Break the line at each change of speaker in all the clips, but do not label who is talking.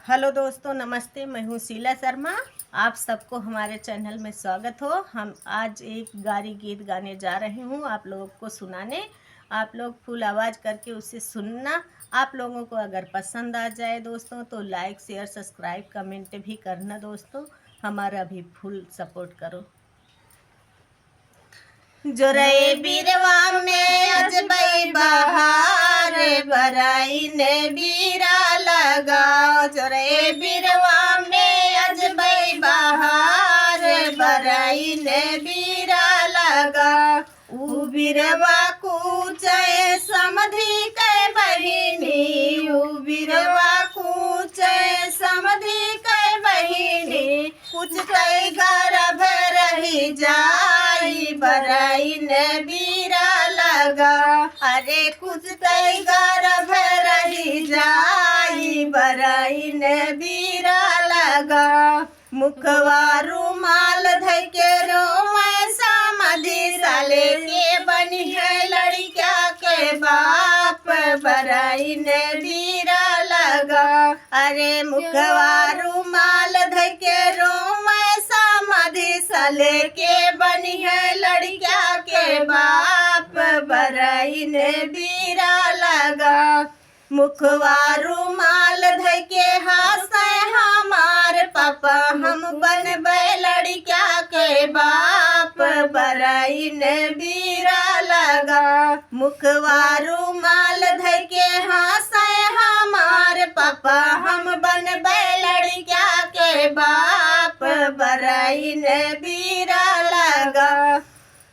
Hello दोस्तों, नमस्ते। मैं हूँ शीला शर्मा। आप सबको हमारे चैनल में स्वागत हो। हम आज एक गारी गीत गाने जा रहे हूँ आप लोगों को सुनाने। आप लोग फुल आवाज़ करके उसे सुनना। आप लोगों को अगर पसंद आ जाए दोस्तों तो लाइक शेयर सब्सक्राइब कमेंट भी करना दोस्तों। हमारा भी फुल सपोर्ट करो। जोरे बिरवा में अजबई बहार बराई ने बीरा लगाओ। जोरे बिरवा में अजबई बहार बराई ने बीरा लगा। उ बिरवा कूचे समधी के बहिनी, उ बिरवा कूचे समधी के बहिनी। कुछ कई गर्भ रही जाई बराई ने बीरा लगा। अरे कुछ कई गर्भ रही जाई बराई ने बीरा लगा। मुखवा रुमाल धइ के रोवे समाधि साले के बनी है लड़किया के बाप बराई ने बीरा लगा। अरे मुखवा रुमाल धइ के रोवे समाधि साले के बनी है लड़किया के बाप बराई ने बीरा लगा। मुखवा रुमाल धइ के हंसे हमार पापा हम बनबे लड़किया के बाप बराई ने बीरा लगा। मुखवा रुमाल धइ के हंसे हमार पापा हम बनबे लड़किया के बाप बराई ने बीरा लगा।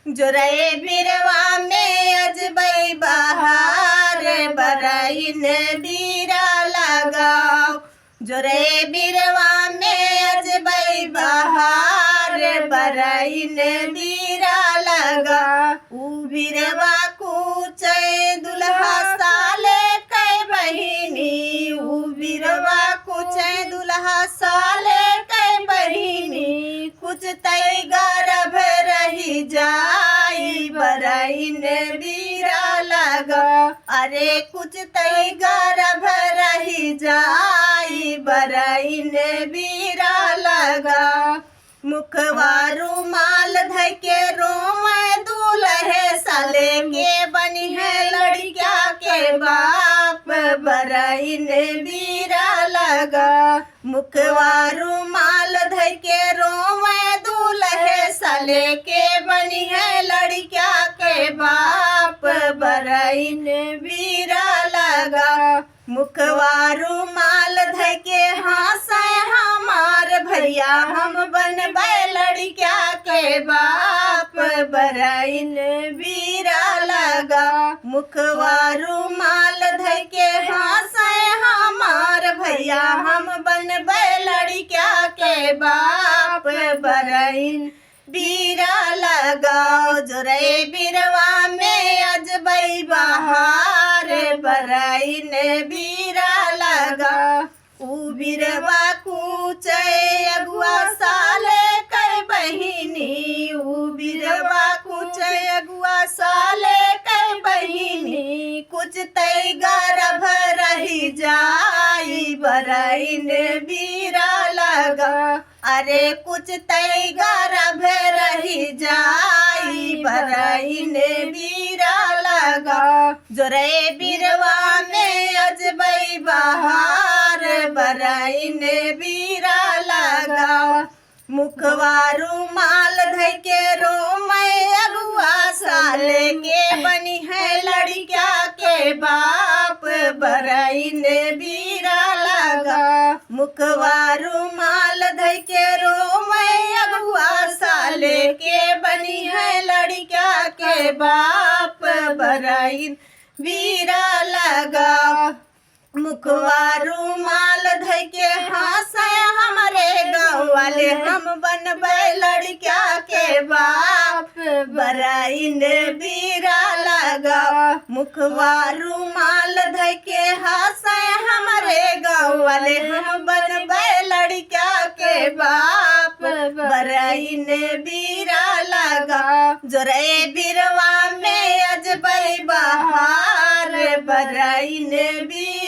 जोरे बिरवा में अजबई बहार बराई ने बीरा लगाओ। जोरे बिरवा में अजबई बहार बराई ने बीरा लगा। उ बिरवा कूचे दुल्हा साले के बहिनी, उ बिरवा कूचे दुल्हा साले के बहिनी। कुछ तई गर्भ रही जाई बराई ने बीरा लगा। अरे कुछ तई गर्भ रही जाई बराई ने बीरा लगा। मुखवा रुमाल धइ के रोवे दूल्हे साले के बनी है लड़किया के बाप बराई ने बीरा लगा। मुखवा रुमाल धइ के रोवे दूल्हे साले के बनी है लड़किया के बाप बराई ने बीरा लगा। मुखवा रुमाल धइ के हंसे हमार भैया हम बनबे लड़किया के बाप बराई ने बीरा लगा। मुखवा रुमाल धइ के हंसे हमार भैया हम बनबे लड़किया के बाप बराई बीरा लगाओ। जोरे बिरवा में अजबई बहार बराई ने बीरा लगा। उ बिरवा कूचे अगुआ साले के बहिनी, उ बिरवा कूचे अगुआ साले के बहिनी। कुछ तई गर्भ रही जाई बराई ने बीरा लगा। अरे कुछ तई गर्भ रही जाई बराई ने बीरा लगा। जोरे बिरवा में अजबई बहार बराई ने बीरा लगा। मुखवा रुमाल धइ के रोवे अगुआ साले के बनी है लड़किया के बाप बराई ने बीरा लगा। मुखवा रुमाल धइ के रोवे अगुआ साले के बनी है लड़किया के बाप बराई बीरा लगा। मुखवा रुमाल धइ के हंसे हमारे गाँव वाले हम बनबे लड़किया के बाप बराई ने बीरा लगा। मुखवा रुमाल धइ के हंसे हमारे गाँव वाले हम बनबे लड़किया के बाप बराई ने बीरा लगा। जोरे बिरवा में अजबई बहार बराई ने बीरा